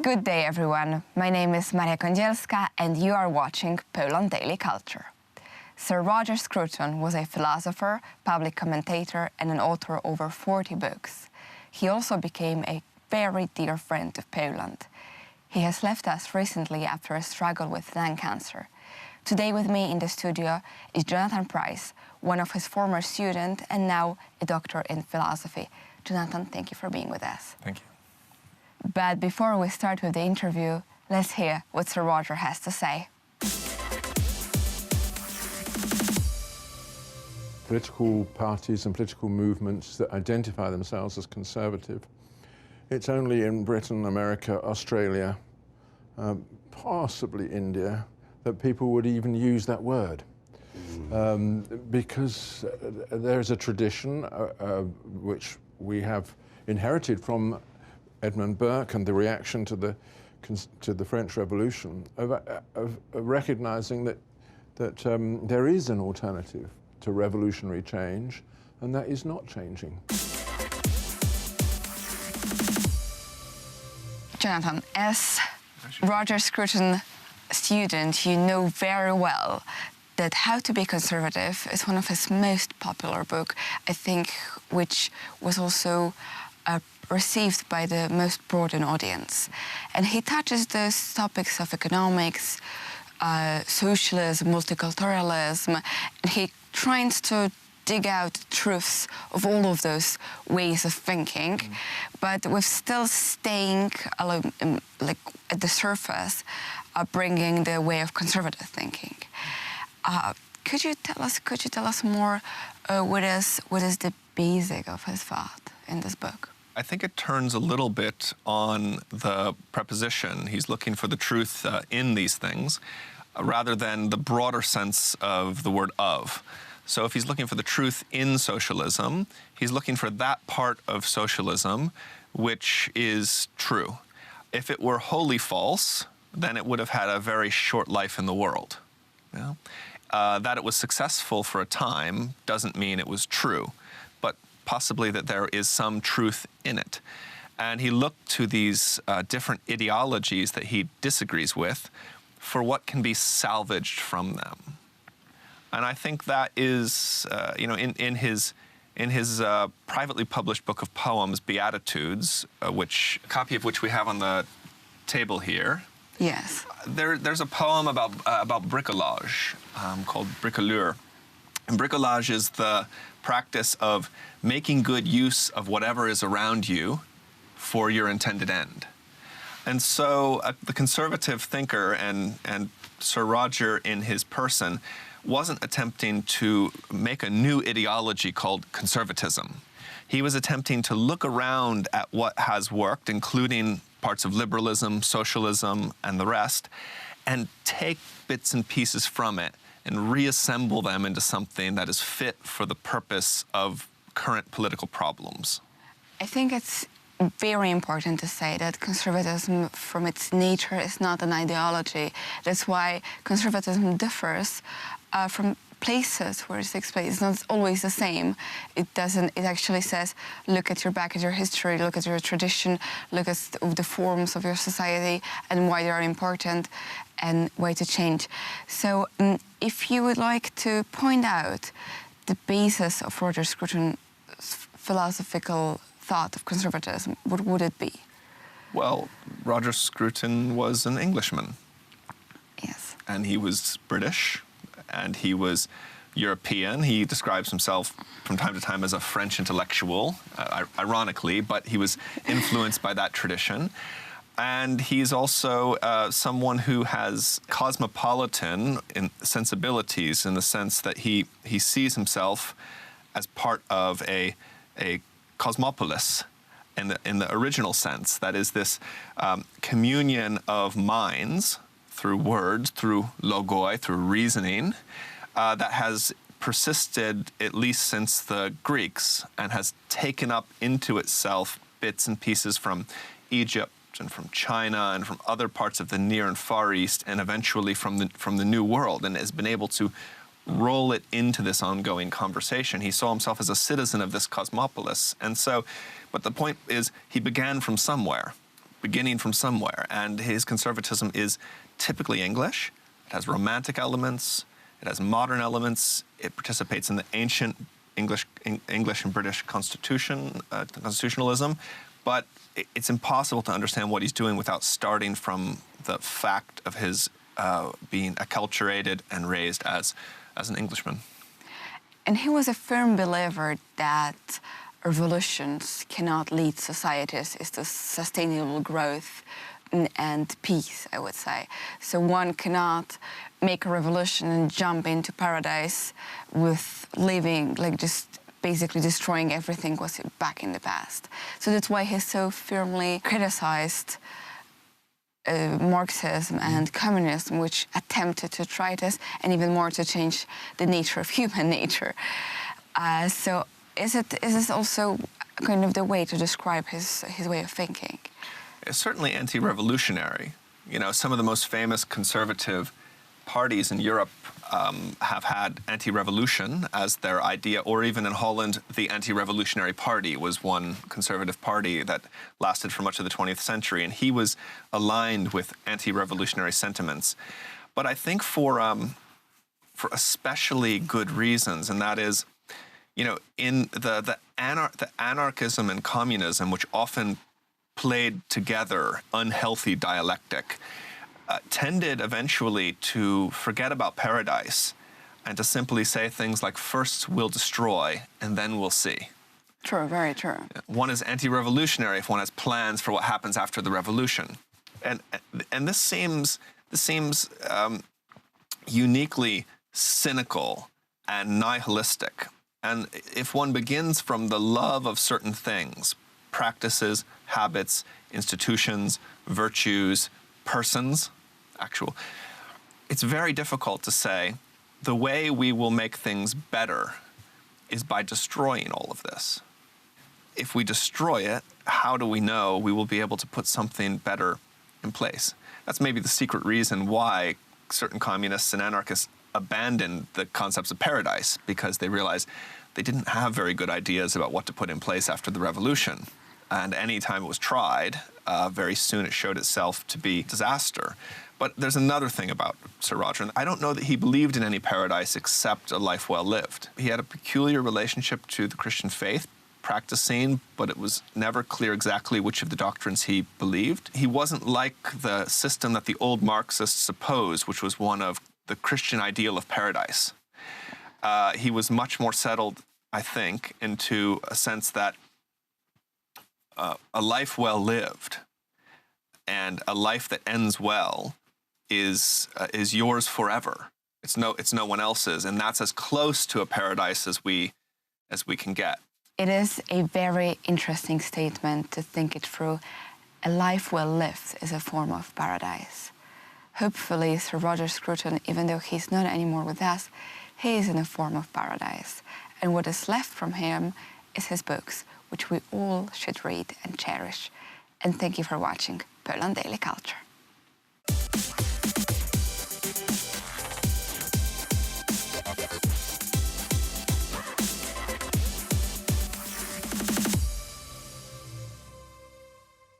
Good day, everyone. My name is Maria Kądzielska, and you are watching Poland Daily Culture. Sir Roger Scruton was a philosopher, public commentator, and an author of over 40 books. He also became a very dear friend of Poland. He has left us recently after a struggle with lung cancer. Today with me in the studio is Jonathan Price, one of his former students and now a doctor in philosophy. Jonathan, thank you for being with us. Thank you. But before we start with the interview, let's hear what Sir Roger has to say. Political parties and political movements that identify themselves as conservative, it's only in Britain, America, Australia, possibly India, that people would even use that word. Because there's a tradition which we have inherited from Edmund Burke and the reaction to the French Revolution of recognizing that there is an alternative to revolutionary change, and that is not changing. Jonathan, as Roger Scruton student, you know very well that How to Be Conservative is one of his most popular books, I think, which was also received by the most broad audience. And he touches those topics of economics, socialism, multiculturalism, and he tries to dig out the truths of all of those ways of thinking, but with still staying like at the surface, bringing the way of conservative thinking. Could you tell us more? What is the basic of his thought in this book? I think it turns a little bit on the preposition. He's looking for the truth in these things, rather than the broader sense of the word of. So if he's looking for the truth in socialism, he's looking for that part of socialism which is true. If it were wholly false, then it would have had a very short life in the world. Yeah? That it was successful for a time doesn't mean it was true, but possibly that there is some truth in it. And he looked to these different ideologies that he disagrees with for what can be salvaged from them. And I think that is, in his privately published book of poems, Beatitudes, a copy of which we have on the table here. Yes. There's a poem about bricolage called bricoleur. And bricolage is the practice of making good use of whatever is around you for your intended end. And so the conservative thinker and Sir Roger in his person wasn't attempting to make a new ideology called conservatism. He was attempting to look around at what has worked, including parts of liberalism, socialism, and the rest, and take bits and pieces from it and reassemble them into something that is fit for the purpose of current political problems. I think it's very important to say that conservatism from its nature is not an ideology. That's why conservatism differs from places where it takes place. It's not always the same. It actually says, look at your back, at your history, look at your tradition, look at the forms of your society and why they are important and why to change. So if you would like to point out the basis of Roger Scruton's philosophical thought of conservatism, what would it be? Well, Roger Scruton was an Englishman. Yes. And he was British, and he was European. He describes himself from time to time as a French intellectual, ironically, but he was influenced by that tradition. And he's also someone who has cosmopolitan sensibilities in the sense that he sees himself as part of a cosmopolis in the original sense. That is this communion of minds through words, through logoi, through reasoning, that has persisted at least since the Greeks and has taken up into itself bits and pieces from Egypt and from China and from other parts of the Near and Far East, and eventually from the New World, and has been able to roll it into this ongoing conversation. He saw himself as a citizen of this cosmopolis. And so, but the point is, he began from somewhere. beginning from somewhere. And his conservatism is typically English. It has romantic elements. It has modern elements. It participates in the ancient English and British constitutionalism. But it's impossible to understand what he's doing without starting from the fact of his being acculturated and raised as an Englishman. And he was a firm believer that revolutions cannot lead societies to sustainable growth and peace, I would say. So one cannot make a revolution and jump into paradise with living, like just basically destroying everything was back in the past. So that's why he so firmly criticized Marxism and communism, which attempted to try this and even more to change the nature of human nature. So is this also kind of the way to describe his way of thinking? It's certainly anti-revolutionary. You know, some of the most famous conservative parties in Europe have had anti-revolution as their idea, or even in Holland, the anti-revolutionary party was one conservative party that lasted for much of the 20th century, and he was aligned with anti-revolutionary sentiments. But I think for especially good reasons, and that is, you know, in the anarchism and communism, which often played together unhealthy dialectic, tended eventually to forget about paradise and to simply say things like, first we'll destroy and then we'll see. True, very true. One is anti-revolutionary if one has plans for what happens after the revolution. And this seems uniquely cynical and nihilistic. And if one begins from the love of certain things, practices, habits, institutions, virtues, persons, it's very difficult to say the way we will make things better is by destroying all of this. If we destroy it, how do we know we will be able to put something better in place? That's maybe the secret reason why certain communists and anarchists abandoned the concepts of paradise, because they realized they didn't have very good ideas about what to put in place after the revolution. And any time it was tried, very soon it showed itself to be disaster. But there's another thing about Sir Roger. I don't know that he believed in any paradise except a life well lived. He had a peculiar relationship to the Christian faith, practicing, but it was never clear exactly which of the doctrines he believed. He wasn't like the system that the old Marxists supposed, which was one of the Christian ideal of paradise. He was much more settled, I think, into a sense that a life well lived and a life that ends well is yours forever. It's no one else's, and that's as close to a paradise as we can get. It is a very interesting statement to think it through. A life well lived is a form of paradise. Hopefully, Sir Roger Scruton, even though he's not anymore with us, he is in a form of paradise. And what is left from him is his books, which we all should read and cherish. And thank you for watching Poland Daily Culture.